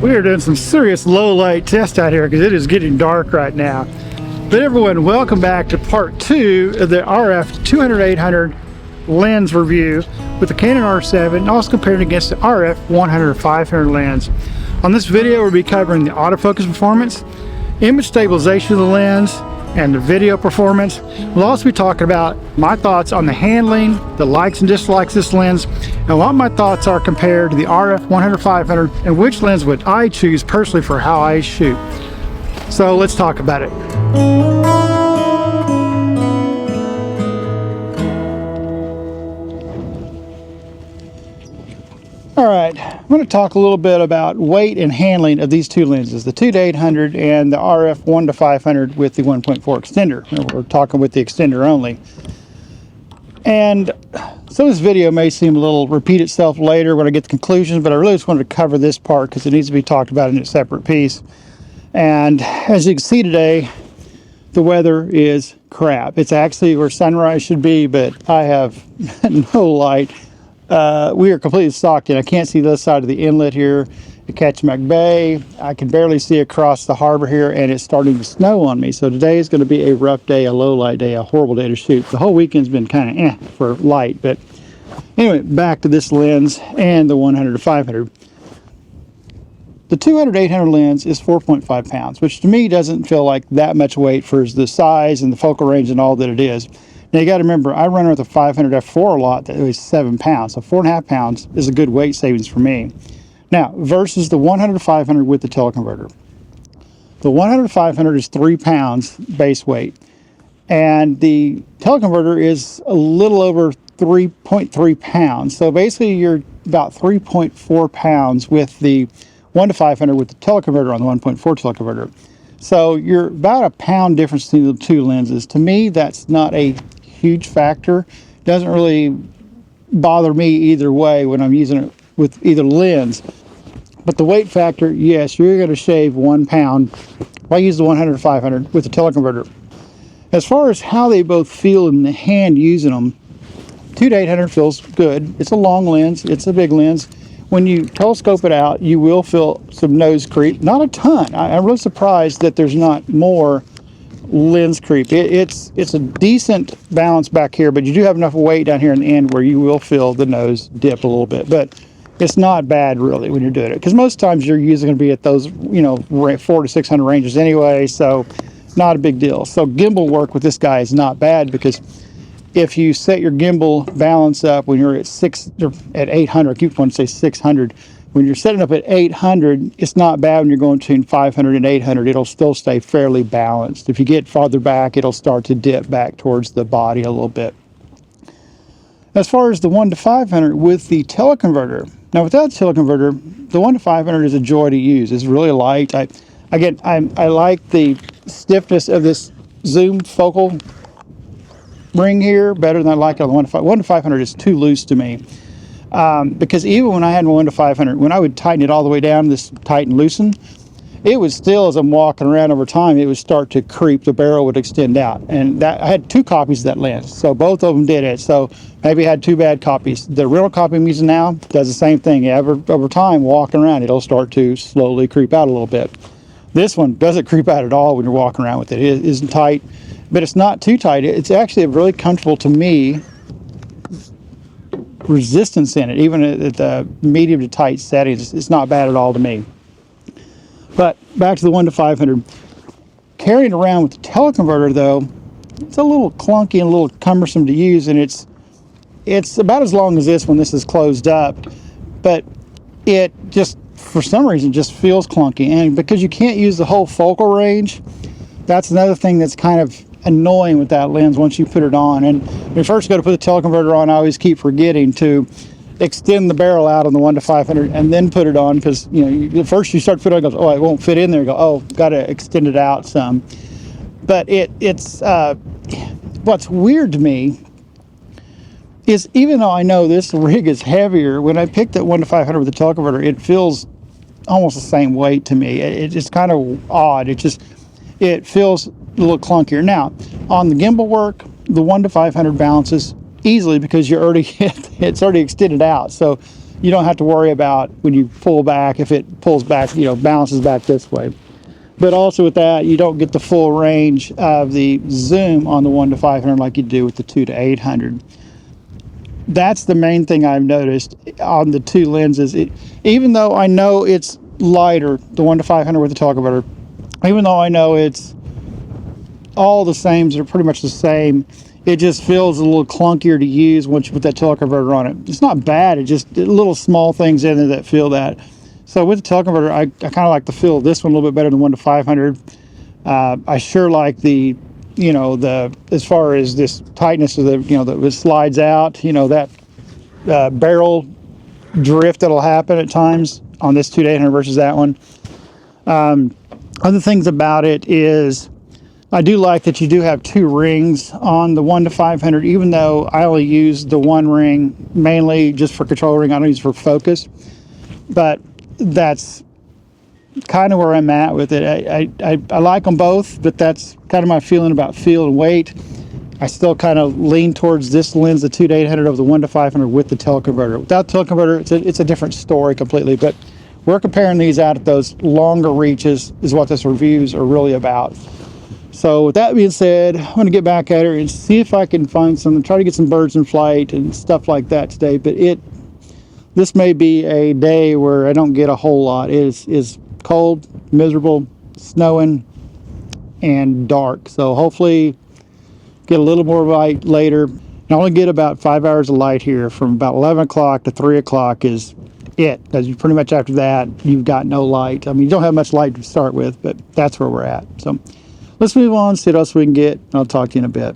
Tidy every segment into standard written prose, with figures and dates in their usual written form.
We are doing some serious low light test out here because it is getting dark right now. But everyone, welcome back to part 2 of the RF 200-800 lens review with the Canon R7, and also compared against the RF 100-500 lens. On this video, we'll be covering the autofocus performance, image stabilization of the lens, and the video performance. We'll also be talking about my thoughts on the handling, the likes and dislikes of this lens, and what my thoughts are compared to the RF 100-500, and which lens would I choose personally for how I shoot. So let's talk about it. Alright, I'm going to talk a little bit about weight and handling of these two lenses, the 2-800 and the RF 1-500 with the 1.4 extender. We're talking with the extender only. And so this video may seem a little repeat itself later when I get the conclusions, but I really just wanted to cover this part because it needs to be talked about in a separate piece. And as you can see today, the weather is crap. It's actually where sunrise should be, but I have no light. We are completely socked in. I can't see the other side of the inlet here at Ketchimak Bay. I can barely see across the harbor here, and it's starting to snow on me. So today is going to be a rough day, a low light day, a horrible day to shoot. The whole weekend's been kind of for light. But anyway, back to this lens and the 100-500. The 200-800 lens is 4.5 pounds, which to me doesn't feel like that much weight for the size and the focal range and all that it is. Now you got to remember, I run with a 500 f4 a lot that weighs 7 pounds, so 4.5 pounds is a good weight savings for me. Now, versus the 100-500 with the teleconverter. The 100-500 is 3 pounds base weight, and the teleconverter is a little over 3.3 pounds. So basically you're about 3.4 pounds with the 1-500 with the teleconverter on the 1.4 teleconverter. So you're about a pound difference between the two lenses. To me, that's not a huge factor. Doesn't really bother me either way when I'm using it with either lens. But the weight factor, yes, you're going to shave 1 pound if I use the 100-500 with the teleconverter. As far as how they both feel in the hand using them, 2-800 feels good. It's a long lens, it's a big lens. When you telescope it out, you will feel some nose creep. Not a ton. I'm really surprised that there's not more lens creep. It's a decent balance back here, but you do have enough weight down here in the end where you will feel the nose dip a little bit. But it's not bad really when you're doing it, because most times you're usually going to be at those 400 to 600 ranges anyway, so not a big deal. So gimbal work with this guy is not bad, because if you set your gimbal balance up when you're at 800, I keep wanting to say 600. When you're setting up at 800, it's not bad when you're going between 500 and 800. It'll still stay fairly balanced. If you get farther back, it'll start to dip back towards the body a little bit. As far as the 1-500 with the teleconverter, now without the teleconverter, the 1-500 is a joy to use. It's really light. I like the stiffness of this zoom focal ring here better than I like on the 1-500 is too loose to me, because even when I had my 1-500, when I would tighten it all the way down, this tight and loosen, it would still, as I'm walking around over time, it would start to creep. The barrel would extend out, and that I had 2 copies of that lens, so both of them did it. So maybe I had 2 bad copies. The rental copy I'm using now does the same thing. Over time, walking around, it'll start to slowly creep out a little bit. This one doesn't creep out at all when you're walking around with it. It isn't tight, but it's not too tight. It's actually a really comfortable, to me, resistance in it. Even at the medium to tight settings, it's not bad at all to me. But back to the 1-500. Carrying around with the teleconverter, though, it's a little clunky and a little cumbersome to use, and it's about as long as this when this is closed up, but it just, for some reason, just feels clunky. And because you can't use the whole focal range, that's another thing that's kind of annoying with that lens once you put it on. And when you first go to put the teleconverter on, I always keep forgetting to extend the barrel out on the 1-500 and then put it on, because first you start to put it on, it goes, oh, it won't fit in there. You go, oh, got to extend it out some. But it's what's weird to me is, even though I know this rig is heavier, when I picked that 1-500 with the teleconverter, it feels almost the same weight to me. It's just kind of odd. It feels a little clunkier. Now, on the gimbal work, the 1-500 balances easily because it's already extended out. So you don't have to worry about when you pull back, if it pulls back, you know, bounces back this way. But also with that, you don't get the full range of the zoom on the 1 to 500 like you do with the 2 to 800. That's the main thing I've noticed on the two lenses. Even though I know it's lighter, the 1 to 500 with the teleconverter, even though I know it's all the same, they're pretty much the same, it just feels a little clunkier to use once you put that teleconverter on it. It's not bad, it's just little small things in there that feel that. So with the teleconverter, I kind of like the feel of this one a little bit better than 1 to 500. I sure like the, you know, the, as far as this tightness of the, you know, that it slides out, you know, that barrel drift that'll happen at times on this 2 to 800 versus that one. Other things about it is I do like that you do have 2 rings on the 1 to 500, even though I only use the 1 ring mainly just for control ring. I don't use it for focus, but that's kind of where I'm at with it. I like them both, but that's kind of my feeling about feel and weight. I still kind of lean towards this lens, the 2 to 800 over the 1 to 500 with the teleconverter. Without teleconverter, it's a different story completely, but we're comparing these out at those longer reaches is what this reviews are really about. So with that being said, I'm going to get back at her and see if I can find some, try to get some birds in flight and stuff like that today, but this may be a day where I don't get a whole lot. It is cold, miserable, snowing, and dark. So hopefully get a little more light later. I only get about 5 hours of light here from about 11 o'clock to 3 o'clock is it. As you pretty much after that, you've got no light. I mean, you don't have much light to start with, but that's where we're at. So let's move on, see what else we can get. I'll talk to you in a bit.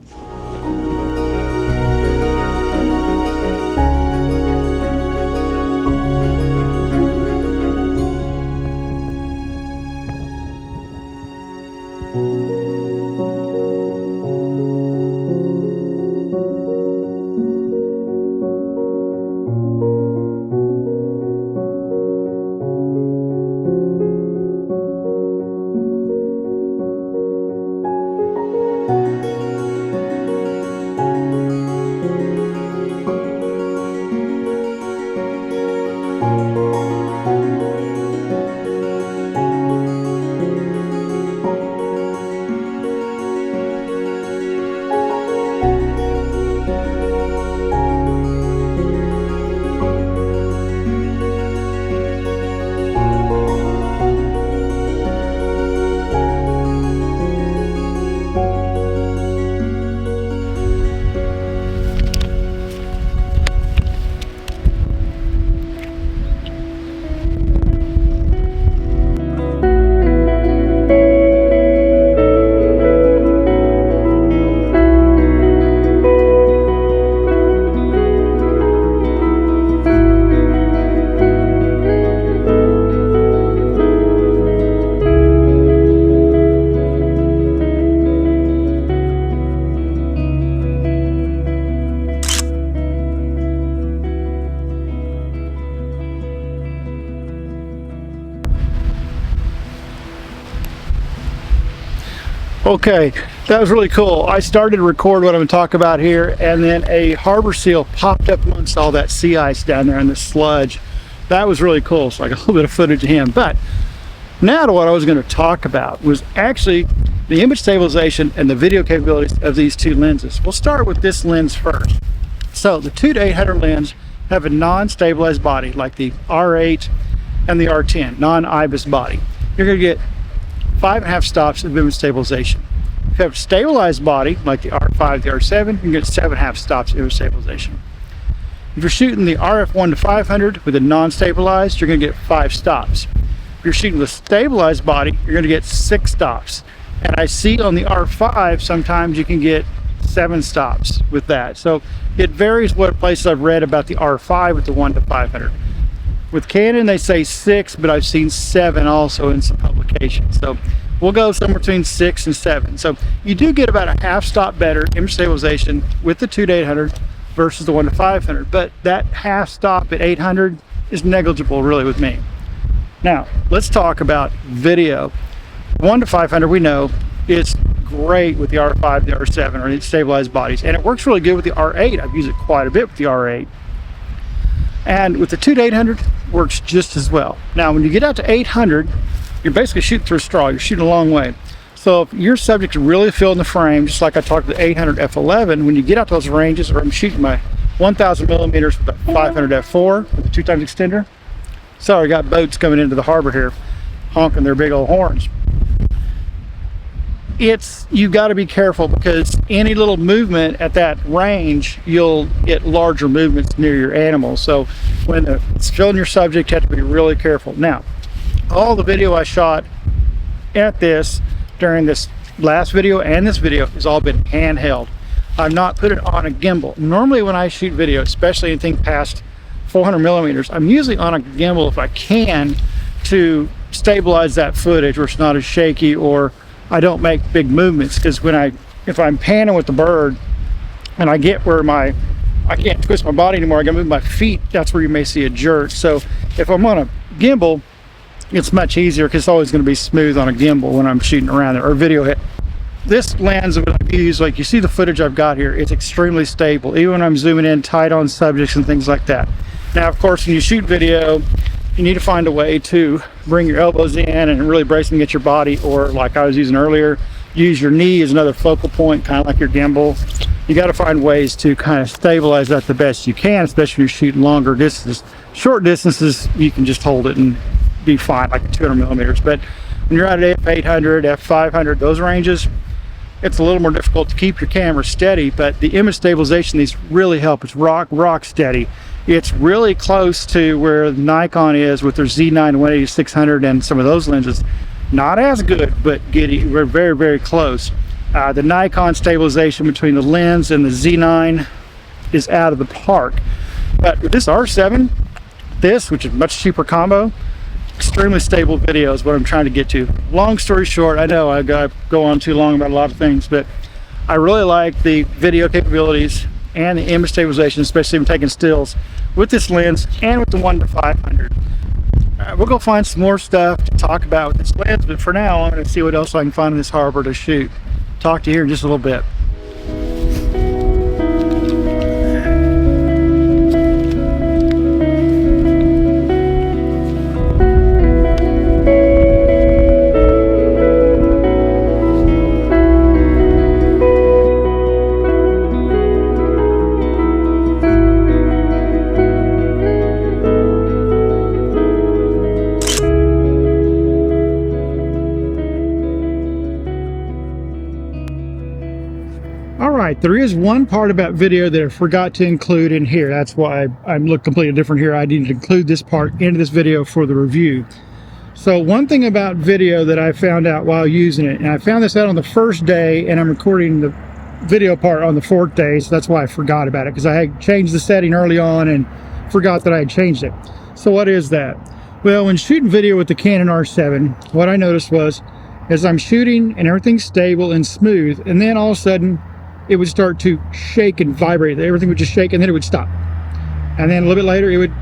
Okay, that was really cool. I started to record what I'm going to talk about here, and then a harbor seal popped up amongst all that sea ice down there in the sludge. That was really cool, so I got a little bit of footage of him. But now to what I was going to talk about was actually the image stabilization and the video capabilities of these two lenses. We'll start with this lens first. So the 2 to 800 lens have a non-stabilized body like the R8 and the R10, non-IBIS body. You're going to get 5.5 stops of image stabilization. If you have a stabilized body like the R5, the R7, you get 7.5 stops of image stabilization. If you're shooting the RF 1 to 500 with a non-stabilized, you're going to get 5 stops. If you're shooting with a stabilized body, you're going to get 6 stops. And I see on the R5 sometimes you can get 7 stops with that. So it varies what places I've read about the R5 with the 1 to 500. With Canon, they say 6, but I've seen 7 also in some publications. So we'll go somewhere between 6 and 7. So you do get about a half stop better image stabilization with the 2 to 800 versus the 1 to 500. But that half stop at 800 is negligible really with me. Now, let's talk about video. 1 to 500, we know, is great with the R5, the R7, or the stabilized bodies. And it works really good with the R8. I've used it quite a bit with the R8. And with the 2-800, works just as well. Now, when you get out to 800, you're basically shooting through a straw. You're shooting a long way. So if your subject is really filling the frame, just like I talked to the 800 f11, when you get out to those ranges, or I'm shooting my 1000 millimeters with a 500 f4 with a 2x extender. Sorry, I got boats coming into the harbor here, honking their big old horns. You got to be careful, because any little movement at that range, you'll get larger movements near your animal. So when it's filling your subject, you have to be really careful. Now, all the video I shot at this during this last video and this video has all been handheld. I've not put it on a gimbal. Normally when I shoot video, especially anything past 400 millimeters, I'm usually on a gimbal if I can, to stabilize that footage where it's not as shaky, or I don't make big movements. Because if I'm panning with the bird and I get where I can't twist my body anymore, I gotta move my feet, that's where you may see a jerk. So if I'm on a gimbal, it's much easier, because it's always going to be smooth on a gimbal when I'm shooting around there, or video hit. This lens that I've used, like you see the footage I've got here, it's extremely stable, even when I'm zooming in tight on subjects and things like that. Now, of course, when you shoot video, you need to find a way to bring your elbows in and really brace them against your body, or like I was using earlier, use your knee as another focal point, kind of like your gimbal. You got to find ways to kind of stabilize that the best you can, especially when you're shooting longer distances. Short distances, you can just hold it and be fine, like 200 millimeters. But when you're at f800, f500, those ranges, it's a little more difficult to keep your camera steady. But the image stabilization, these really help. It's rock steady. It's really close to where Nikon is with their Z9 180-600 and some of those lenses. Not as good, but we're very, very close. The Nikon stabilization between the lens and the Z9 is out of the park. But with this R7, which is a much cheaper combo, extremely stable video is what I'm trying to get to. Long story short, I know I go on too long about a lot of things, but I really like the video capabilities and the image stabilization, especially when taking stills with this lens and with the 1-500. We'll go find some more stuff to talk about with this lens, but for now, I'm going to see what else I can find in this harbor to shoot. Talk to you here in just a little bit. There is one part about video that I forgot to include in here. That's why I look completely different here. I need to include this part into this video for the review. So one thing about video that I found out while using it, and I found this out on the first day, and I'm recording the video part on the 4th day, so that's why I forgot about it, because I had changed the setting early on and forgot that I had changed it. So what is that? Well, when shooting video with the Canon R7, what I noticed was, as I'm shooting and everything's stable and smooth, and then all of a sudden it would start to shake and vibrate. Everything would just shake, and then it would stop. And then a little bit later, it would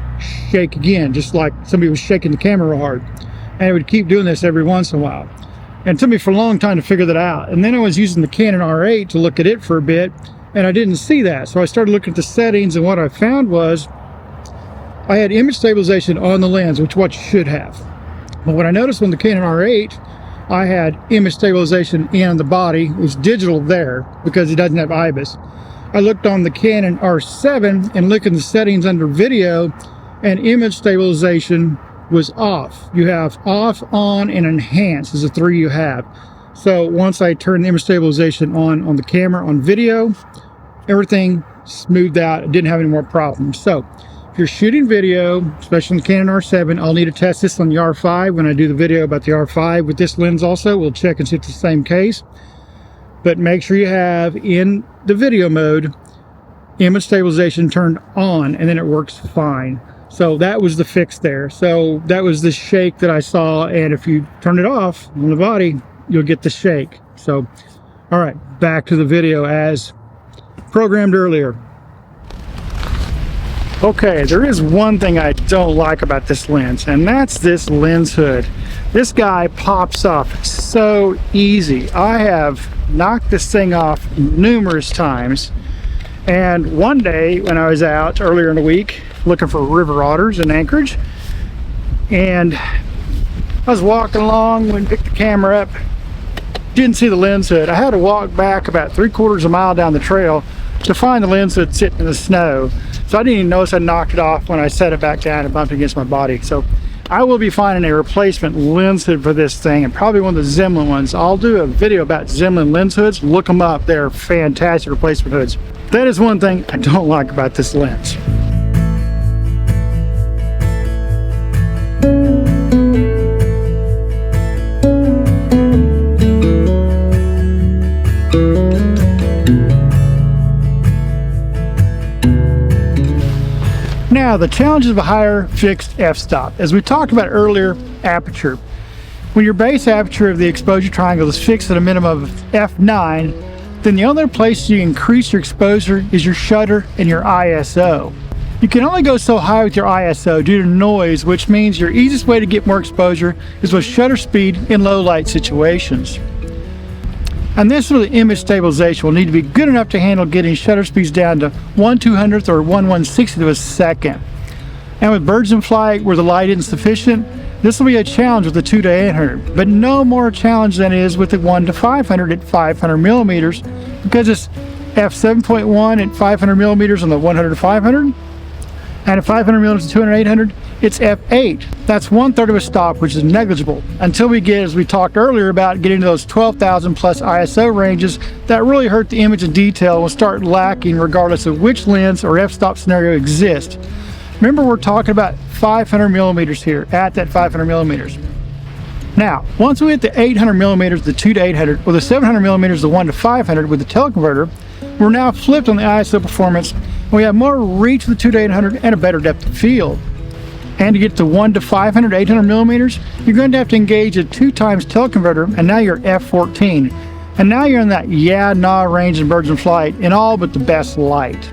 shake again, just like somebody was shaking the camera real hard. And it would keep doing this every once in a while. And it took me for a long time to figure that out. And then I was using the Canon R8 to look at it for a bit, and I didn't see that. So I started looking at the settings, and what I found was I had image stabilization on the lens, which what you should have. But what I noticed on the Canon R8, I had image stabilization in the body. It was digital there because it doesn't have IBIS. I looked on the Canon R7 and looked at the settings under video, and image stabilization was off. You have off, on, and enhance is the 3 you have. So once I turned the image stabilization on the camera on video, everything smoothed out. It didn't have any more problems. So if you're shooting video, especially on the Canon R7, I'll need to test this on the R5 when I do the video about the R5 with this lens also. We'll check and see if it's the same case. But make sure you have in the video mode image stabilization turned on, and then it works fine. So that was the fix there. So that was the shake that I saw, and if you turn it off on the body, you'll get the shake. So all right, back to the video as programmed earlier. Okay, there is one thing I don't like about this lens, and that's this lens hood. This guy pops off so easy. I have knocked this thing off numerous times, And one day when I was out earlier in the week looking for river otters in Anchorage, and I was walking along when I picked the camera up, didn't see the lens hood. I had to walk back about 3/4 of a mile down the trail to find the lens hood sitting in the snow. So I didn't even notice I knocked it off when I set it back down and bumped against my body. So I will be finding a replacement lens hood for this thing, and probably one of the Zemlin ones. I'll do a video about Zemlin lens hoods. Look them up. They're fantastic replacement hoods. That is one thing I don't like about this lens. Now, the challenges of a higher fixed f-stop. As we talked about earlier, aperture. When your base aperture of the exposure triangle is fixed at a minimum of f9, then the only place you increase your exposure is your shutter and your ISO. You can only go so high with your ISO due to noise, which means your easiest way to get more exposure is with shutter speed in low light situations. And this with the image stabilization will need to be good enough to handle getting shutter speeds down to 1/200th or 1/160th of a second. And with birds in flight where the light isn't sufficient, this will be a challenge with the 2-800, but no more a challenge than it is with the 1-500 at 500 millimeters, because it's f7.1 at 500 millimeters on the 100-500, and at 500 millimeters to 200-800, it's f8. That's 1/3 of a stop, which is negligible, until we get, as we talked earlier about, getting to those 12,000 plus ISO ranges that really hurt the image and detail and will start lacking regardless of which lens or f-stop scenario exists. Remember, we're talking about 500 millimeters here, at that 500 millimeters. Now, once we hit the 800 millimeters, the 2-800, or the 700 millimeters, the 1-500 with the teleconverter, we're now flipped on the ISO performance, and we have more reach with the 2-800 and a better depth of field. And to get to 1-500, 800 millimeters, you're going to have to engage a 2x teleconverter, and now you're f14. And now you're in that yeah-nah range in birds in flight in all but the best light.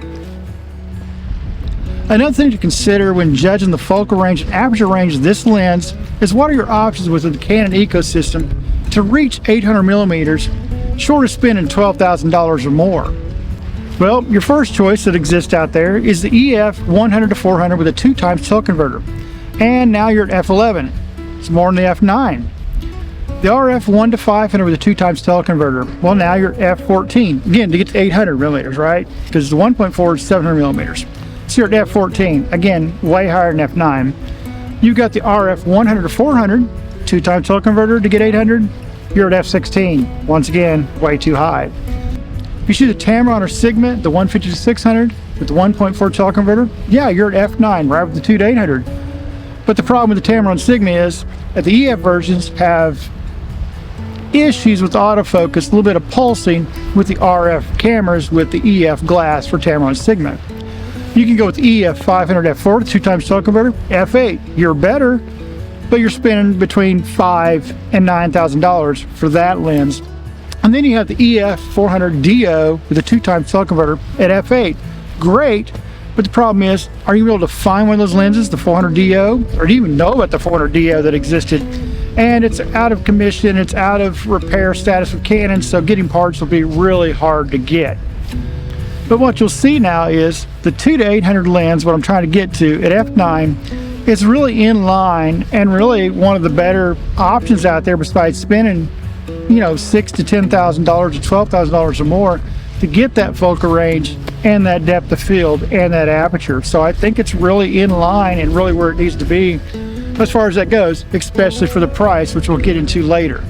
Another thing to consider when judging the focal range and aperture range of this lens is what are your options within the Canon ecosystem to reach 800 millimeters, short of spending $12,000 or more. Well, your first choice that exists out there is the EF 100-400 with a 2x teleconverter. And now you're at f11. It's more than the f9. The RF 1-500 with a 2x teleconverter. Well, now you're at f14. Again, to get to 800 millimeters, right? Because the 1.4 is 700 millimeters. So you're at f14. Again, way higher than f9. You've got the RF 100-400, 2x teleconverter to get 800. You're at f16. Once again, way too high. If you shoot a Tamron or Sigma, the 150-600 with the 1.4 teleconverter, yeah, you're at f9, right with the 2-800. But the problem with the Tamron Sigma is that the EF versions have issues with autofocus, a little bit of pulsing with the RF cameras with the EF glass for Tamron Sigma. You can go with EF 500 f4, 2x teleconverter, f8. You're better, but you're spending between $5,000 and $9,000 for that lens. And then you have the EF 400 DO with a 2x teleconverter at f8. Great, but the problem is, are you able to find one of those lenses, the 400 DO, or do you even know about the 400 DO that existed? And it's out of commission, it's out of repair status with Canon, so getting parts will be really hard to get. But what you'll see now is the 2-800 lens, what I'm trying to get to at f9, is really in line and really one of the better options out there besides spending, you know, $6,000 to $10,000 to $12,000 or more to get that focal range and that depth of field and that aperture. So I think it's really in line and really where it needs to be as far as that goes, especially for the price, which we'll get into later.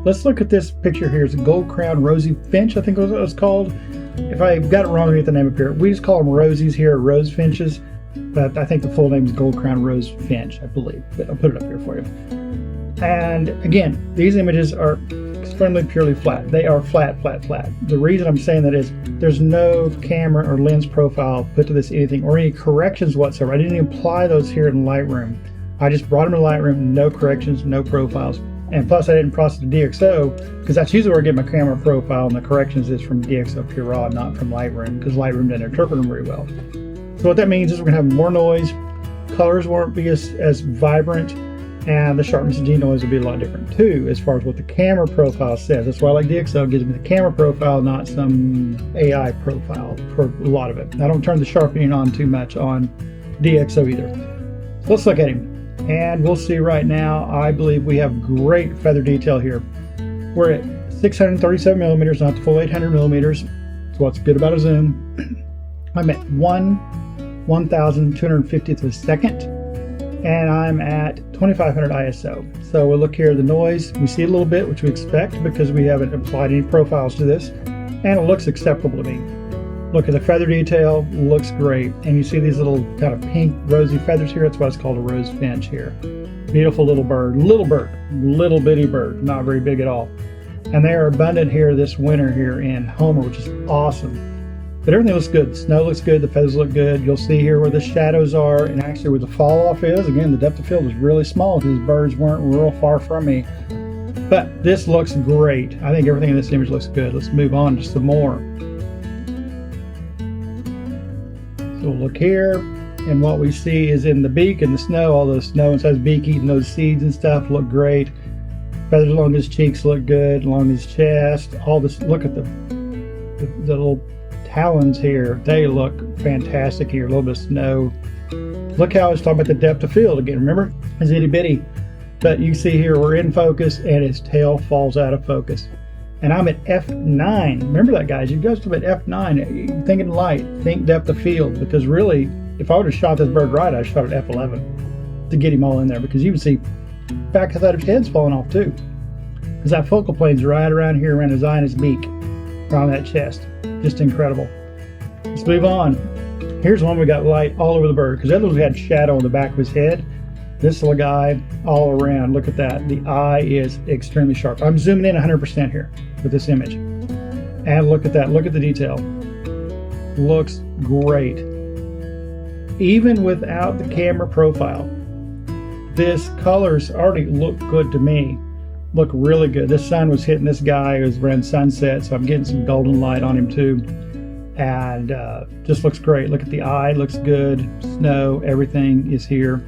Let's look at this picture here. It's a gold-crowned rosy finch, I think it was called. If I got it wrong, I'll get the name up here. We just call them rosies here, rose finches, but I think the full name is gold-crowned rose finch, I believe. But I'll put it up here for you. And again, these images are extremely purely flat. They are flat, flat, flat. The reason I'm saying that is there's no camera or lens profile put to this anything or any corrections whatsoever. I didn't even apply those here in Lightroom. I just brought them to Lightroom, no corrections, no profiles, And plus I didn't process the DxO, because that's usually where I get my camera profile, and the corrections is from DxO Pure Raw, not from Lightroom, because Lightroom didn't interpret them very well. So what that means is we're gonna have more noise, colors won't be as vibrant, and the sharpness of denoise will be a lot different too, as far as what the camera profile says. That's why I like DxO. It gives me the camera profile, not some AI profile for a lot of it. I don't turn the sharpening on too much on DxO either. So let's look at him. And we'll see right now, I believe we have great feather detail here. We're at 637 millimeters, not the full 800 millimeters. So what's good about a zoom? I'm at 1/1250th of a second, and I'm at 2500 ISO. So we'll look here, the noise, we see a little bit, which we expect because we haven't applied any profiles to this, and it looks acceptable to me. Look at the feather detail, looks great. And you see these little kind of pink rosy feathers here. That's why it's called a rose finch here. Beautiful little bird, little bitty bird, not very big at all. And they are abundant here this winter here in Homer, which is awesome. But everything looks good. The snow looks good, the feathers look good. You'll see here where the shadows are, and actually where the fall off is. Again, the depth of field was really small because these birds weren't real far from me. But this looks great. I think everything in this image looks good. Let's move on to some more. So we'll look here, and what we see is in the beak and the snow, all the snow inside his beak eating those seeds and stuff look great. Feathers along his cheeks look good, along his chest. All this, look at the little talons here. They look fantastic here. A little bit of snow. Look how I was talking about the depth of field again. Remember, it's itty bitty. But you see here, we're in focus, and his tail falls out of focus. And I'm at f9. Remember that, guys. You guys talk about f9. You're thinking light, think depth of field. Because really, if I would have shot this bird right, I'd shot at f11 to get him all in there. Because you can see back of that head's falling off too. Because that focal plane's right around here, around his eye and his beak, around that chest. Just incredible. Let's move on. Here's one we got light all over the bird. Because the other one we had shadow on the back of his head. This little guy all around. Look at that. The eye is extremely sharp. I'm zooming in 100% here with this image. And look at that. Look at the detail. Looks great. Even without the camera profile, this colors already look good to me. Look really good. This sun was hitting this guy. It was around sunset, so I'm getting some golden light on him too. And just looks great. Look at the eye. Looks good. Snow. Everything is here.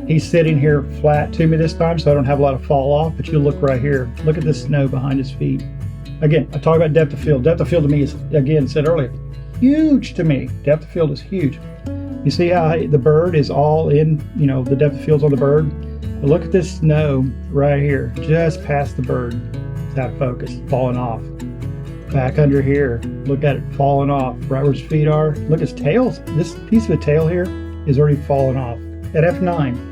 He's sitting here flat to me this time, so I don't have a lot of fall off, but you look right here. Look at the snow behind his feet. Again, I talk about depth of field. Depth of field to me is, again, said earlier, huge to me. Depth of field is huge. You see how the bird is all in, you know, the depth of field's on the bird? But look at this snow right here, just past the bird. It's out of focus, falling off. Back under here, look at it falling off, right where his feet are. Look at his tails. This piece of the tail here is already falling off at f9.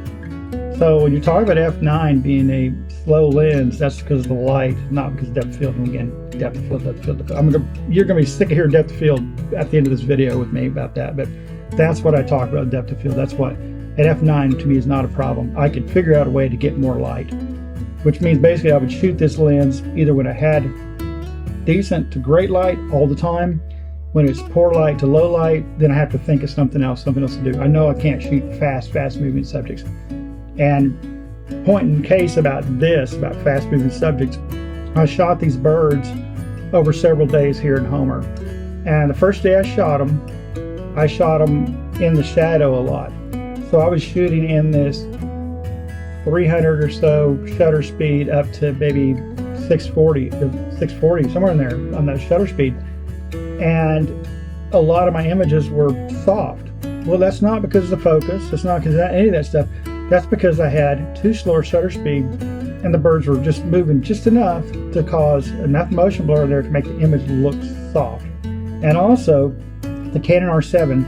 So when you talk about f9 being a slow lens, that's because of the light, not because of depth of field. And again, depth of field, depth of field, depth of field. You're going to be sick of hearing depth of field at the end of this video with me about that, but that's what I talk about, depth of field. That's what, at f9 to me is not a problem. I could figure out a way to get more light, which means basically I would shoot this lens either when I had decent to great light all the time. When it's poor light to low light, then I have to think of something else to do. I know I can't shoot fast moving subjects. And point in case about this, about fast moving subjects, I shot these birds over several days here in Homer. And the first day I shot them in the shadow a lot. So I was shooting in this 300 or so shutter speed up to maybe 640, somewhere in there on that shutter speed. And a lot of my images were soft. Well, that's not because of the focus. That's not because of any of that stuff. That's because I had too slow a shutter speed and the birds were just moving just enough to cause enough motion blur there to make the image look soft. And also, the Canon R7,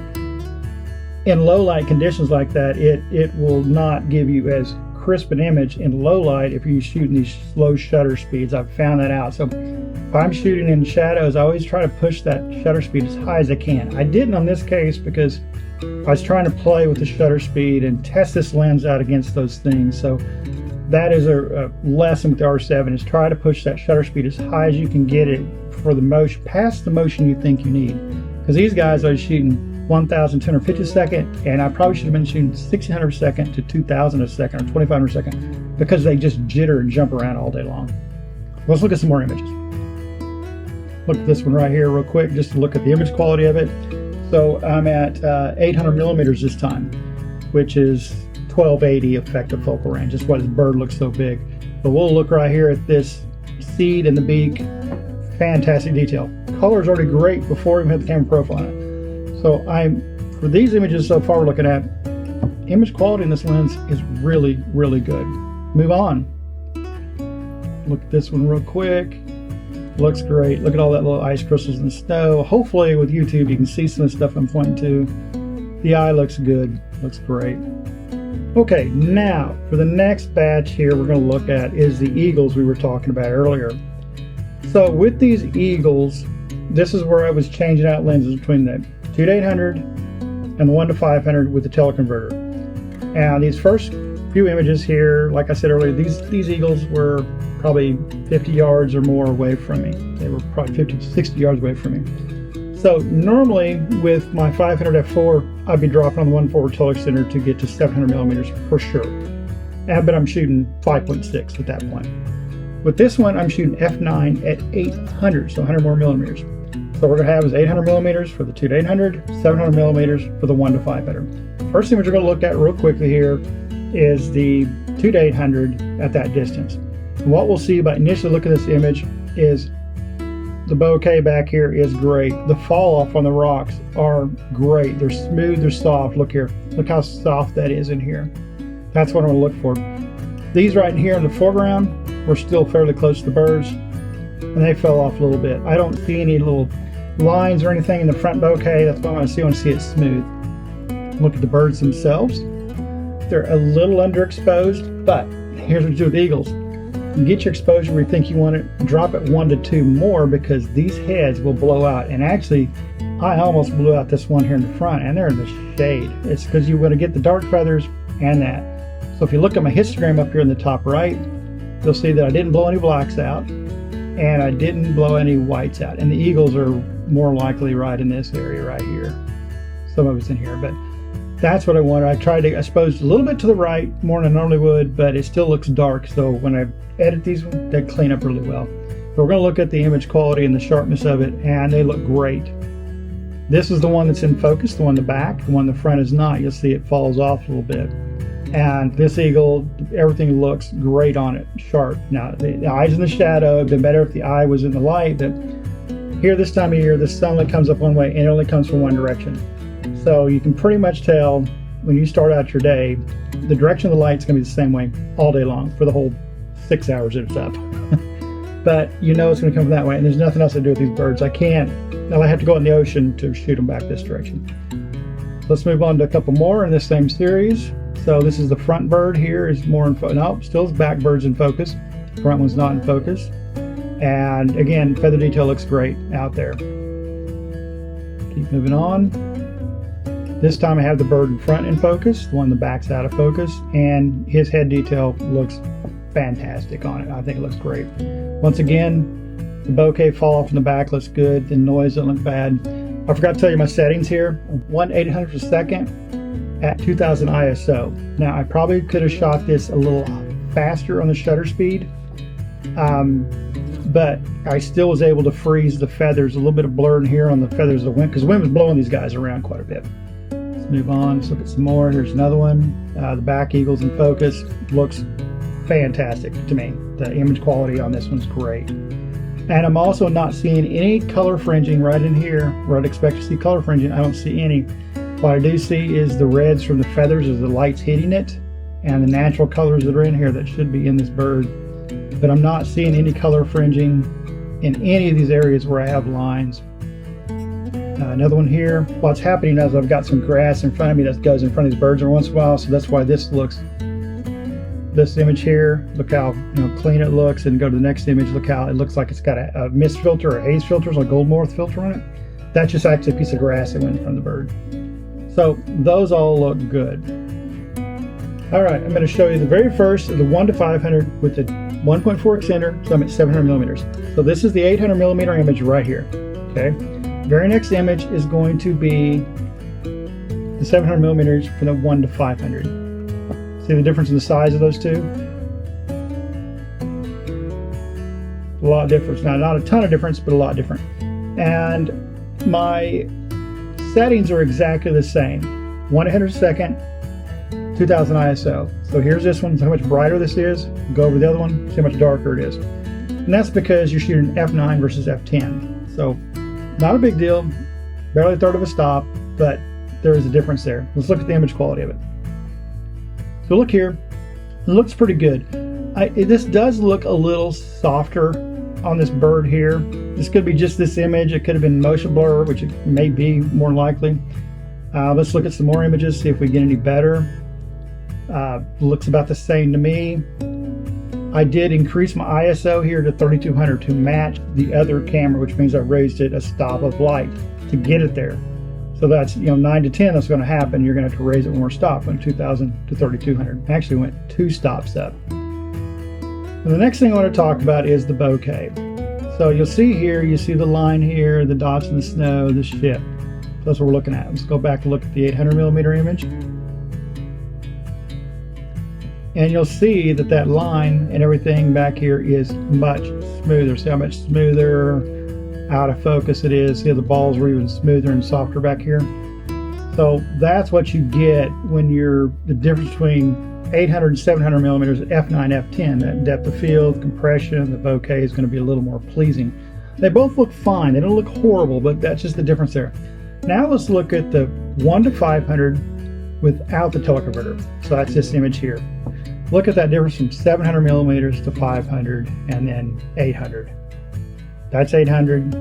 in low light conditions like that, it will not give you as crisp an image in low light if you're shooting these slow shutter speeds. I've found that out. So if I'm shooting in shadows, I always try to push that shutter speed as high as I can. I didn't on this case because I was trying to play with the shutter speed and test this lens out against those things. So that is a lesson with the R7, is try to push that shutter speed as high as you can get it for the motion, past the motion you think you need. Because these guys I was shooting 1250 a second, and I probably should have been shooting 1600 a second to 2000 a second or 2500 a second, because they just jitter and jump around all day long. Let's look at some more images. Look at this one right here real quick, just to look at the image quality of it. So I'm at 800 millimeters this time, which is 1280 effective focal range. That's why this bird looks so big. But we'll look right here at this seed and the beak. Fantastic detail. Color is already great before we even hit the camera profile on it. So for these images so far we're looking at, image quality in this lens is really, really good. Move on. Look at this one real quick. Looks great. Look at all that little ice crystals in the snow. Hopefully with YouTube you can see some of the stuff I'm pointing to. The eye looks good. Looks great. Okay, now for the next batch here we're going to look at is the eagles we were talking about earlier. So with these eagles, this is where I was changing out lenses between the 2-800 and the 1-500 with the teleconverter. And these first few images here, like I said earlier, these eagles were probably 50 yards or more away from me. They were probably 50 to 60 yards away from me. So normally with my 500 f4, I'd be dropping on the 1.4 teleextender to get to 700 millimeters for sure. But I'm shooting 5.6 at that point. With this one, I'm shooting f9 at 800, so 100 more millimeters. So what we're gonna have is 800 millimeters for the 2-800, 700 millimeters for the 1-500. First image we're gonna look at real quickly here is the 2-800 at that distance. And what we'll see by initially looking at this image is the bokeh back here is great. The fall off on the rocks are great. They're smooth, they're soft. Look here, look how soft that is in here. That's what I'm gonna look for. These right here in the foreground, we're still fairly close to the birds, and they fell off a little bit. I don't see any little lines or anything in the front bokeh. That's what I want to see. I want to see it smooth. Look at the birds themselves. They're a little underexposed, but here's what you do with eagles. You get your exposure where you think you want it, drop it 1 to 2 more, because these heads will blow out. And actually, I almost blew out this one here in the front, and they're in the shade. It's because you want to get the dark feathers and that. So if you look at my histogram up here in the top right, you'll see that I didn't blow any blacks out, and I didn't blow any whites out. And the eagles are more likely right in this area right here. Some of it's in here, but that's what I wanted. I tried to expose a little bit to the right, more than I normally would, but it still looks dark. So when I edit these, they clean up really well. So we're going to look at the image quality and the sharpness of it, and they look great. This is the one that's in focus, the one in the back. The one in the front is not. You'll see it falls off a little bit. And this eagle, everything looks great on it, sharp. Now, the eye's in the shadow. It'd been better if the eye was in the light, but here this time of year, the sunlight comes up one way and it only comes from one direction. So you can pretty much tell when you start out your day, the direction of the light's gonna be the same way all day long for the whole 6 hours that it's up. But you know it's gonna come that way, and there's nothing else to do with these birds. I have to go in the ocean to shoot them back this direction. Let's move on to a couple more in this same series. So this is the front bird here, is more in focus. No, still the back bird's in focus. Front one's not in focus. And again, feather detail looks great out there. Keep moving on. This time I have the bird in front in focus, the one in the back's out of focus, and his head detail looks fantastic on it. I think it looks great. Once again, the bokeh fall off in the back looks good. The noise doesn't look bad. I forgot to tell you my settings here. 1/800th a second at 2000 ISO. Now I probably could have shot this a little faster on the shutter speed, but I still was able to freeze the feathers. A little bit of blur in here on the feathers of the wind, because the wind was blowing these guys around quite a bit. Let's move on, let's look at some more. Here's another one. The back eagle's in focus. Looks fantastic to me. The image quality on this one's great. And I'm also not seeing any color fringing right in here where I'd expect to see color fringing. I don't see any. What I do see is the reds from the feathers as the light's hitting it, and the natural colors that are in here that should be in this bird. But I'm not seeing any color fringing in any of these areas where I have lines. Another one here. What's happening is I've got some grass in front of me that goes in front of these birds every once in a while, so that's why this image here, look how clean it looks, and go to the next image, look how it looks like it's got a mist filter or haze filter, like gold moth filter on it. That's just actually a piece of grass that went in front of the bird. So those all look good. All right, I'm going to show you the very first of the 1-500 with the 1.4 extender, so I'm at 700 millimeters. So this is the 800 millimeter image right here. Okay. Very next image is going to be the 700 millimeters from the 1 to 500. See the difference in the size of those two? A lot of difference. Now, not a ton of difference, but a lot different. And my settings are exactly the same. 1/802nd, 2000 ISO. So here's this one, so how much brighter this is. Go over the other one, see how much darker it is. And that's because you're shooting f9 versus f10. So not a big deal, barely a third of a stop, but there is a difference there. Let's look at the image quality of it. So look here, it looks pretty good. This does look a little softer on this bird here. This could be just this image. It could have been motion blur, which it may be more likely. Let's look at some more images, see if we get any better. Looks about the same to me. I did increase my ISO here to 3200 to match the other camera, which means I raised it a stop of light to get it there. So that's, 9 to 10, that's going to happen. You're going to have to raise it one more stop from 2000 to 3200. Actually went 2 stops up. And the next thing I want to talk about is the bokeh. So you'll see here, you see the line here, the dots in the snow, the ship. So that's what we're looking at. Let's go back and look at the 800 millimeter image. And you'll see that that line and everything back here is much smoother. See how much smoother, out of focus it is. See how the balls were even smoother and softer back here. So that's what you get when the difference between 800 and 700 millimeters, f9, f10, that depth of field, compression, the bokeh is going to be a little more pleasing. They both look fine. They don't look horrible, but that's just the difference there. Now let's look at the 1 to 500 without the teleconverter. So that's this image here. Look at that difference from 700 millimeters to 500 and then 800. That's 800,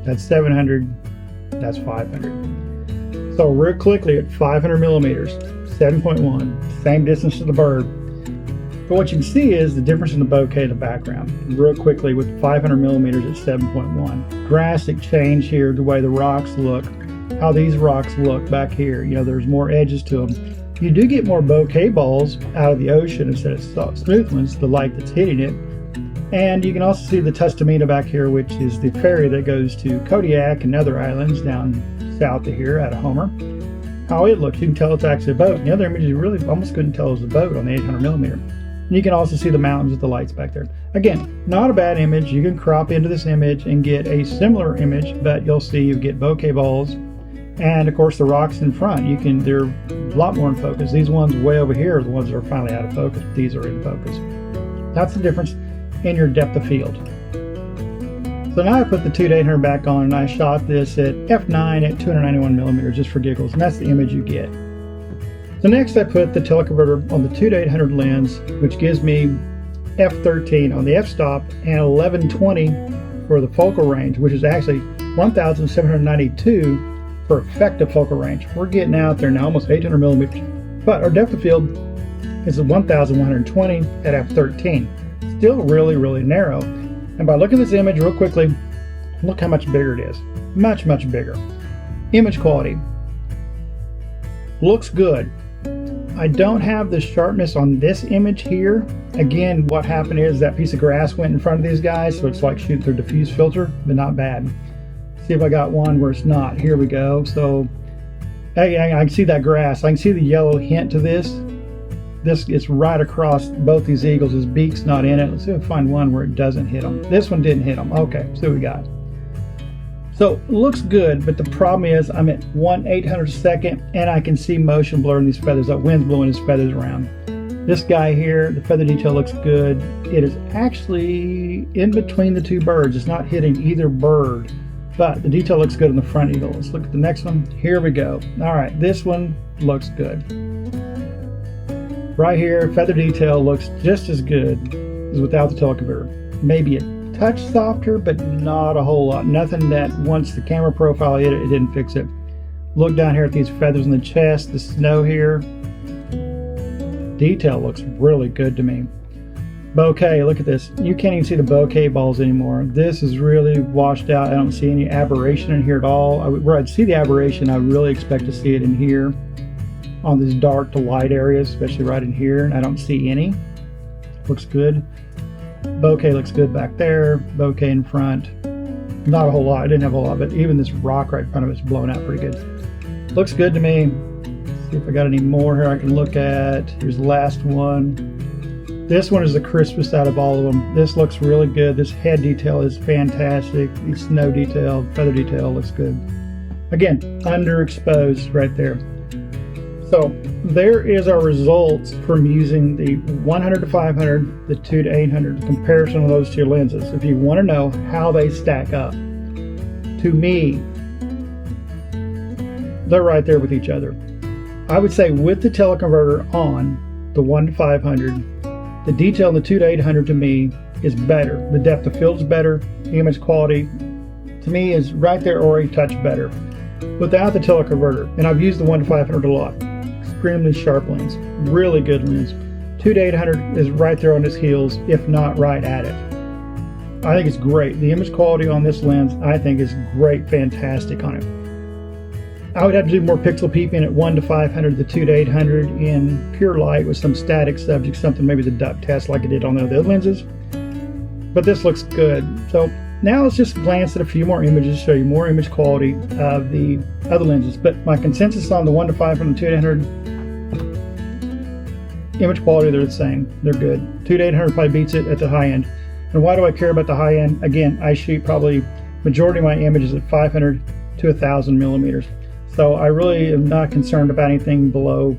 that's 700, that's 500. So real quickly at 500 millimeters, 7.1, same distance to the bird. But what you can see is the difference in the bokeh in the background. Real quickly with 500 millimeters at 7.1. Drastic change here, the way the rocks look, how these rocks look back here. There's more edges to them. You do get more bokeh balls out of the ocean instead of smooth ones, the light that's hitting it. And you can also see the Tustamina back here, which is the ferry that goes to Kodiak and other islands down south of here out of Homer. How it looks, you can tell it's actually a boat. In the other images, you really almost couldn't tell it was a boat on the 800 millimeter. And you can also see the mountains with the lights back there. Again, not a bad image. You can crop into this image and get a similar image, but you'll see you get bokeh balls. And of course the rocks in front, they're a lot more in focus. These ones way over here are the ones that are finally out of focus. These are in focus. That's the difference in your depth of field. So now I put the 2 to 800 back on and I shot this at f9 at 291 millimeters just for giggles, and that's the image you get. So next I put the teleconverter on the 2 to 800 lens, which gives me f13 on the f-stop and 1120 for the focal range, which is actually 1792 for effective focal range. We're getting out there now, almost 800 millimeters, but our depth of field is at 1120 at f13. Still really, really narrow. And by looking at this image real quickly, look how much bigger it is. Much, much bigger. Image quality. Looks good. I don't have the sharpness on this image here. Again, what happened is that piece of grass went in front of these guys, so it's like shooting through a diffuse filter, but not bad. See if I got one where it's not. Here we go. So I can see that grass. I can see the yellow hint to this. This is right across both these eagles. His beak's not in it. Let's see if I find one where it doesn't hit them. This one didn't hit them. Okay, so we got. So it looks good, but the problem is I'm at 1/800 and I can see motion blur in these feathers. That wind's blowing his feathers around. This guy here, the feather detail looks good. It is actually in between the two birds. It's not hitting either bird, but the detail looks good on the front eagle. Let's look at the next one. Here we go. All right, this one looks good. Right here, feather detail looks just as good as without the teleconverter. Maybe a touch softer, but not a whole lot. Nothing that once the camera profile hit it, it didn't fix it. Look down here at these feathers in the chest, the snow here. Detail looks really good to me. Bokeh, look at this. You can't even see the bokeh balls anymore. This is really washed out. I don't see any aberration in here at all. Where I'd see the aberration, I really expect to see it in here on these dark to light areas, especially right in here, and I don't see any. Looks good. Bokeh looks good back there. Bokeh in front. Not a whole lot. I didn't have a whole lot, but even this rock right in front of it's blown out pretty good. Looks good to me. See if I got any more here I can look at. Here's the last one. This one is the crispest out of all of them. This looks really good. This head detail is fantastic. The snow detail, feather detail looks good. Again, underexposed right there. So there is our results from using the 100 to 500, the 2 to 800, the comparison of those two lenses. If you want to know how they stack up, to me, they're right there with each other. I would say with the teleconverter on the 1 to 500, the detail in the 2 to 800 to me is better. The depth of field is better. The image quality to me is right there or a touch better. Without the teleconverter, and I've used the 1 to 500 a lot, extremely sharp lens, really good lens. 2 to 800 is right there on its heels, if not right at it. I think it's great. The image quality on this lens, I think, is great, fantastic on it. I would have to do more pixel peeping at 1 to 500, the 2 to 800 in pure light with some static subject, something maybe the duck test like I did on the other lenses. But this looks good. So now let's just glance at a few more images, show you more image quality of the other lenses. But my consensus on the 1 to 500, 2 to 800, image quality, they're the same. They're good. 2 to 800 probably beats it at the high end. And why do I care about the high end? Again, I shoot probably majority of my images at 500 to 1,000 millimeters. So I really am not concerned about anything below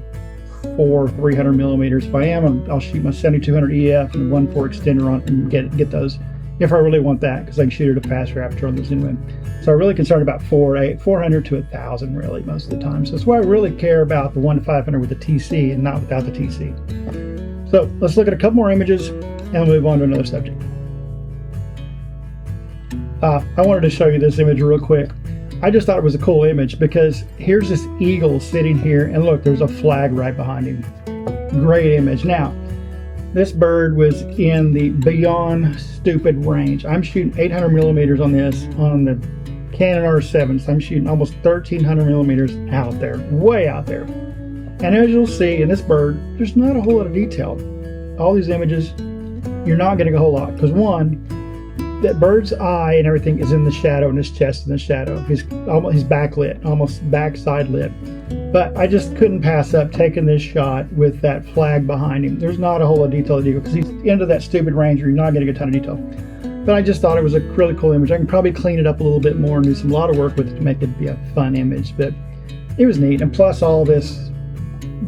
300 millimeters. If I am, I'll shoot my 7200 EF and 1.4 extender on and get those if I really want that, because I can shoot at a faster aperture on those anyway. So I'm really concerned about 400 to 1,000 really most of the time. So that's why I really care about the 1 to 500 with the TC and not without the TC. So let's look at a couple more images and we'll move on to another subject. I wanted to show you this image real quick. I just thought it was a cool image because here's this eagle sitting here and look, there's a flag right behind him. Great image. Now, this bird was in the beyond stupid range. I'm shooting 800 millimeters on this on the Canon R7, so I'm shooting almost 1,300 millimeters out there, way out there. And as you'll see in this bird, there's not a whole lot of detail. All these images, you're not getting a whole lot because one, that bird's eye and everything is in the shadow, and his chest in the shadow. He's backlit, almost backside lit. But I just couldn't pass up taking this shot with that flag behind him. There's not a whole lot of detail because he's into that stupid range where you're not getting a ton of detail. But I just thought it was a really cool image. I can probably clean it up a little bit more and do a lot of work with it to make it be a fun image. But it was neat. And plus all this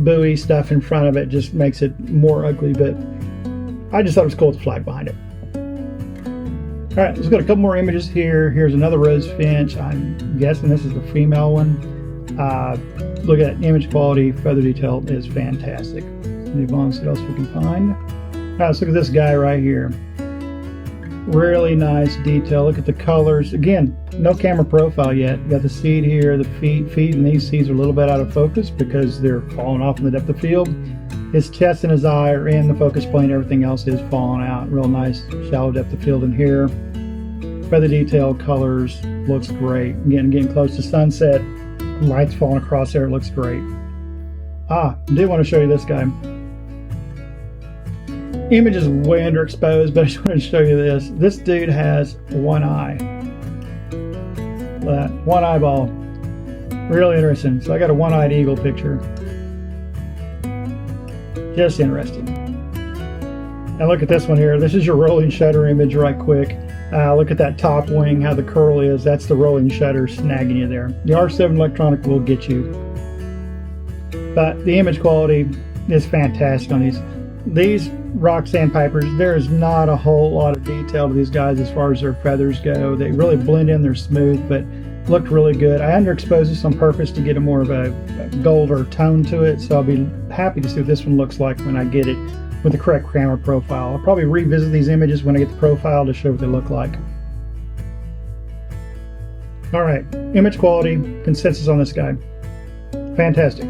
buoy stuff in front of it just makes it more ugly. But I just thought it was cool with the flag behind it. All right, let's go to a couple more images here. Here's another rose finch. I'm guessing this is the female one. Look at that image quality, feather detail is fantastic. Move on, see what else we can find. All right, let's look at this guy right here. Really nice detail. Look at the colors. Again, no camera profile yet. You got the seed here, the feet, and these seeds are a little bit out of focus because they're falling off in the depth of field. His chest and his eye are in the focus plane. Everything else is falling out. Real nice shallow depth of field in here. Feather detail, colors, looks great. Again, getting close to sunset. Lights falling across there. It looks great. I do want to show you this guy. Image is way underexposed, but I just wanted to show you this. This dude has one eye. That one eyeball. Really interesting. So I got a one-eyed eagle picture. Just interesting. And look at this one here. This is your rolling shutter image right quick. Look at that top wing, how the curl is. That's the rolling shutter snagging you there. The R7 electronic will get you. But the image quality is fantastic on these. These rock sandpipers, there is not a whole lot of detail to these guys as far as their feathers go. They really blend in, they're smooth, but looked really good. I underexposed this on purpose to get a more of a golder tone to it, so I'll be happy to see what this one looks like when I get it with the correct camera profile. I'll probably revisit these images when I get the profile to show what they look like. All right, image quality, consensus on this guy. Fantastic,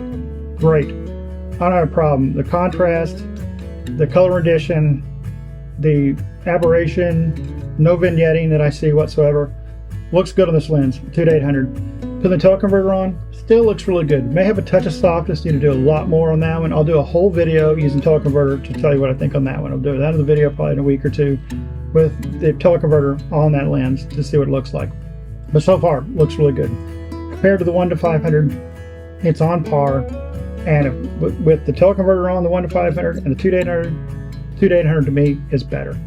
great. I don't have a problem. The contrast, the color addition, the aberration, no vignetting that I see whatsoever. Looks good on this lens, 2 to 800. Put the teleconverter on, still looks really good. May have a touch of softness, need to do a lot more on that one. I'll do a whole video using teleconverter to tell you what I think on that one. I'll do that in the video probably in a week or two with the teleconverter on that lens to see what it looks like. But so far, looks really good. Compared to the 1 to 500, it's on par. And with the teleconverter on the 1-to-500 and the 2-to-800, 2-to-800 to me is better.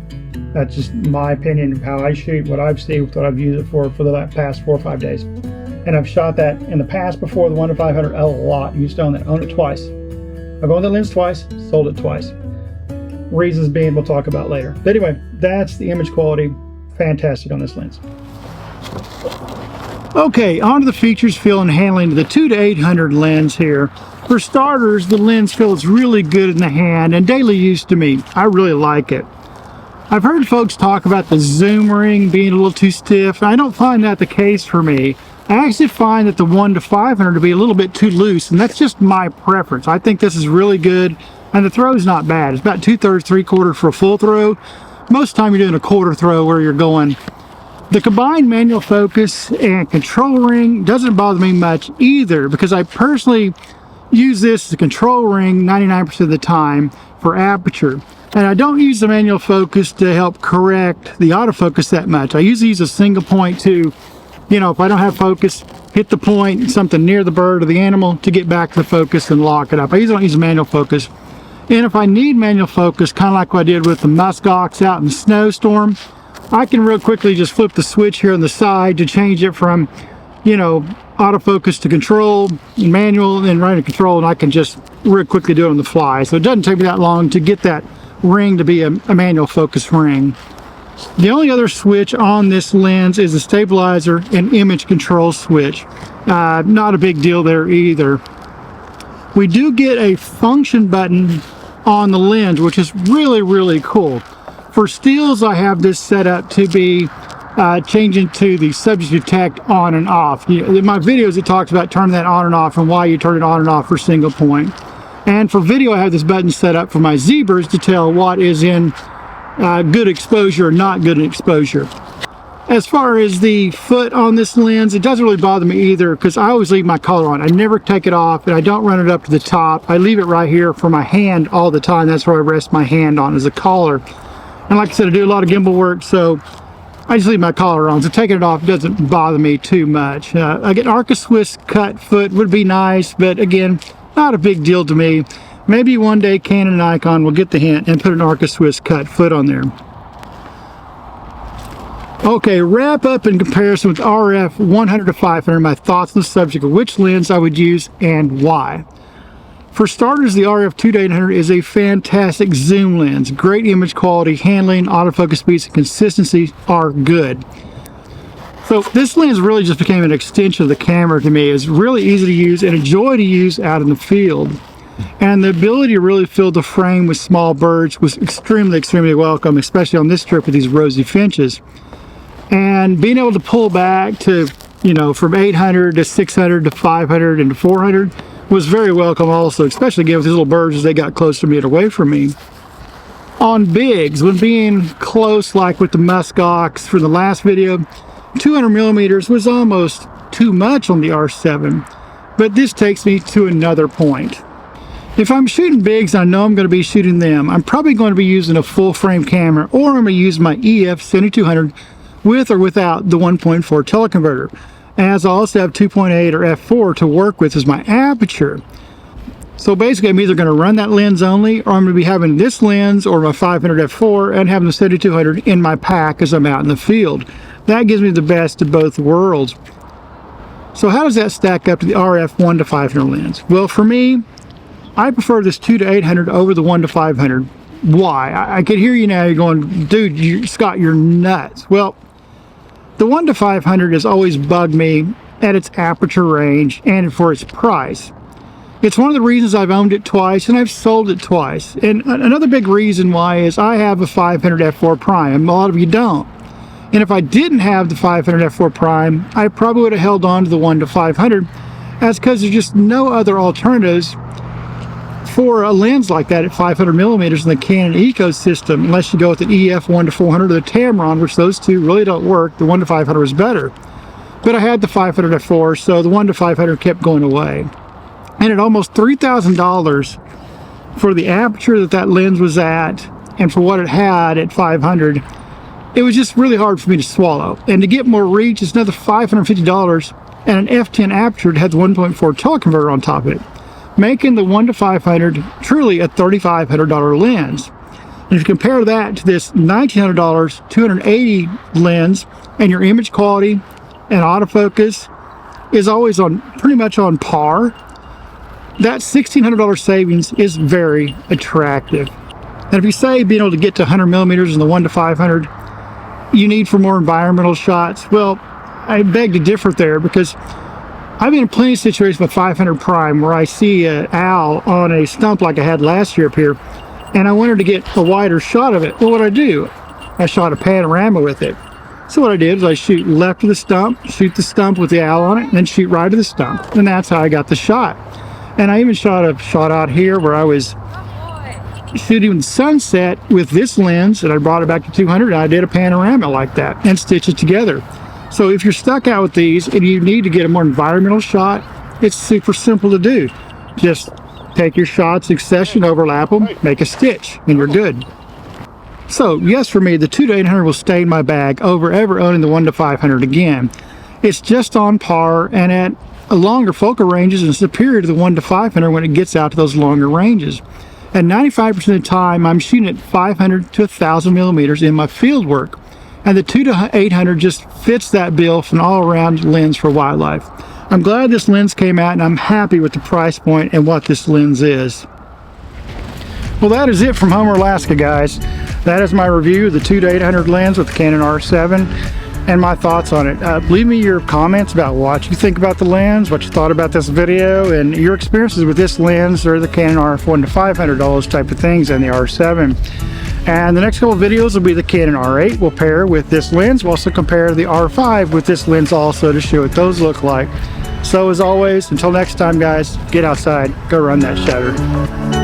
That's just my opinion of how I shoot, what I've seen, what I've used it for the past 4 or 5 days. And I've shot that in the past before the 1-to-500 a lot. Used to own it twice. I've owned the lens twice, sold it twice. Reasons being we'll talk about later. But anyway, that's the image quality. Fantastic on this lens. Okay, on to the features, feel, and handling of the 2-to-800 lens here. For starters, the lens feels really good in the hand and daily use to me. I really like it. I've heard folks talk about the zoom ring being a little too stiff. I don't find that the case for me. I actually find that the 1-to-500 to be a little bit too loose, and that's just my preference. I think this is really good, and the throw is not bad. It's about 2/3, 3/4 for a full throw. Most of the time you're doing a quarter throw where you're going. The combined manual focus and control ring doesn't bother me much either, because I personally use this as a control ring 99% of the time for aperture. And I don't use the manual focus to help correct the autofocus that much. I usually use a single point to, you know, if I don't have focus, hit the point, something near the bird or the animal to get back to the focus and lock it up. I usually don't use manual focus. And if I need manual focus, kind of like what I did with the muskox out in the snowstorm, I can real quickly just flip the switch here on the side to change it from, you know, autofocus to control, manual, and right to control, and I can just real quickly do it on the fly. So it doesn't take me that long to get that ring to be a manual focus ring. The only other switch on this lens is the stabilizer and image control switch. Not a big deal there either. We do get a function button on the lens, which is really, really cool. For stills, I have this set up to be changing to the subject detect on and off. In my videos, it talks about turning that on and off and why you turn it on and off for single point. And for video, I have this button set up for my zebras to tell what is in good exposure or not good exposure. As far as the foot on this lens, it doesn't really bother me either, because I always leave my collar on. I never take it off, and I don't run it up to the top. I leave it right here for my hand all the time. That's where I rest my hand on, as a collar. And like I said, I do a lot of gimbal work, so I just leave my collar on. So taking it off doesn't bother me too much. Again, Arca Swiss cut foot would be nice, but again, not a big deal to me. Maybe one day Canon and Nikon will get the hint and put an Arca Swiss cut foot on there. Okay, wrap up in comparison with RF 100-500, my thoughts on the subject of which lens I would use and why. For starters, the RF 2-to-800 is a fantastic zoom lens. Great image quality, handling, autofocus speeds, and consistency are good. So this lens really just became an extension of the camera to me. It's really easy to use and a joy to use out in the field. And the ability to really fill the frame with small birds was extremely, extremely welcome, especially on this trip with these rosy finches. And being able to pull back to, you know, from 800 to 600 to 500 and to 400 was very welcome also, especially again with these little birds as they got close to me and away from me. On bigs, when being close, like with the muskox for the last video, 200 millimeters was almost too much on the R7, but this takes me to another point. If I'm shooting bigs, I know I'm going to be shooting them, I'm probably going to be using a full frame camera, or I'm going to use my EF 7200 with or without the 1.4 teleconverter, as I also have 2.8 or f4 to work with as my aperture. So basically I'm either going to run that lens only, or I'm going to be having this lens or my 500 f4 and having the 7200 in my pack as I'm out in the field. That gives me the best of both worlds. So how does that stack up to the RF 1-to-500 lens? Well, for me, I prefer this 2-to-800 over the 1-to-500. Why? I can hear you now, you're going, dude, Scott, you're nuts. Well, the 1-to-500 has always bugged me at its aperture range and for its price. It's one of the reasons I've owned it twice and I've sold it twice. And another big reason why is I have a 500 f4 prime. A lot of you don't. And if I didn't have the 500 f4 prime, I probably would have held on to the 1-to-500. That's because there's just no other alternatives for a lens like that at 500 millimeters in the Canon ecosystem, unless you go with the EF 1-to-400 or the Tamron, which those two really don't work. The 1-to-500 is better. But I had the 500 f4, so the 1-to-500 kept going away. And at almost $3,000 for the aperture that lens was at, and for what it had at 500, it was just really hard for me to swallow. And to get more reach, it's another $550 and an f10 aperture that has 1.4 teleconverter on top of it, making the 1-500 truly a $3,500 lens. And if you compare that to this $1,900 280 lens, and your image quality and autofocus is always on pretty much on par, that $1,600 savings is very attractive. And if you say being able to get to 100 millimeters in the 1-500 you need for more environmental shots, well, I beg to differ there, because I've been in plenty of situations with 500 prime where I see an owl on a stump like I had last year up here, and I wanted to get a wider shot of it. Well, what I do, I shot a panorama with it. So what I did is I shoot left of the stump, shoot the stump with the owl on it, and then shoot right of the stump, and that's how I got the shot. And I even shot a shot out here where I was shooting sunset with this lens, and I brought it back to 200, and I did a panorama like that and stitched it together. So if you're stuck out with these and you need to get a more environmental shot, it's super simple to do. Just take your shots, succession, overlap them, make a stitch, and you're good. So yes, for me, the 2-800 will stay in my bag over ever owning the 1-500 again. It's just on par and at longer focal ranges and superior to the 1-500 when it gets out to those longer ranges. And 95% of the time, I'm shooting at 500 to 1,000 millimeters in my field work. And the 2-800 just fits that bill for an all-around lens for wildlife. I'm glad this lens came out, and I'm happy with the price point and what this lens is. Well, that is it from Homer, Alaska, guys. That is my review of the 2-800 lens with the Canon R7 and my thoughts on it. Leave me your comments about what you think about the lens, what you thought about this video, and your experiences with this lens or the Canon R1 to 500, all those type of things, and the R7. And the next couple of videos will be the Canon R8. We'll pair with this lens. We'll also compare the R5 with this lens also to show what those look like. So as always, until next time, guys, get outside, go run that shutter.